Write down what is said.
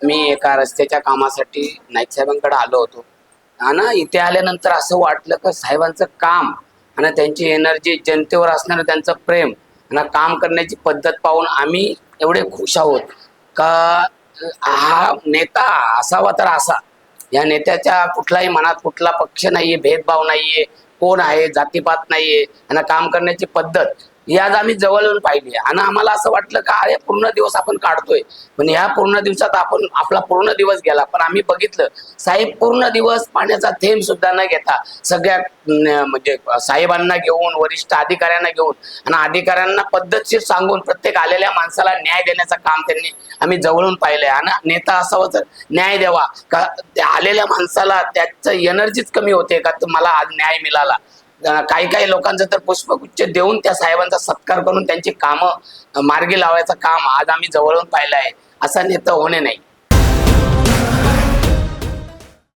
मी एका रस्त्याच्या कामासाठी नाईक साहेबांकडे आलो होतो आणि इथे आल्यानंतर असं वाटलं की साहेबांचं काम आणि त्यांची एनर्जी, जनतेवर असणारं त्यांचं प्रेम आणि काम करण्याची पद्धत पाहून आम्ही एवढे खुश आहोत का हा नेता असावा तर असा. या नेत्याच्या कुठलाही मनात कुठला पक्ष नाहीये, भेदभाव नाहीये, कोण आहे जातीपात नाहीये आणि काम करण्याची पद्धत ही आज आम्ही जवळ येऊन पाहिली आणि आम्हाला असं वाटलं का अरे पूर्ण दिवस आपण काढतोय, पण ह्या पूर्ण दिवसात आपण आपला पूर्ण दिवस गेला. पण आम्ही बघितलं साहेब पूर्ण दिवस पाण्याचा थेंब सुद्धा न घेता सगळ्या म्हणजे साहेबांना घेऊन, वरिष्ठ अधिकाऱ्यांना घेऊन आणि अधिकाऱ्यांना पद्धतशीर सांगून प्रत्येक आलेल्या माणसाला न्याय देण्याचं काम त्यांनी आम्ही जवळून पाहिलंय. आणि नेता असावा तर न्याय द्यावा का, त्या आलेल्या माणसाला त्याचं एनर्जीच कमी होते का तुम्हाला आज न्याय मिळाला. काही काही लोकांचं तर पुष्पगुच्छ देऊन त्या साहेबांचा सत्कार करून त्यांची कामं मार्गी लावायचं काम आज आम्ही जवळून पाहिलं आहे. असा नेता होणे नाही.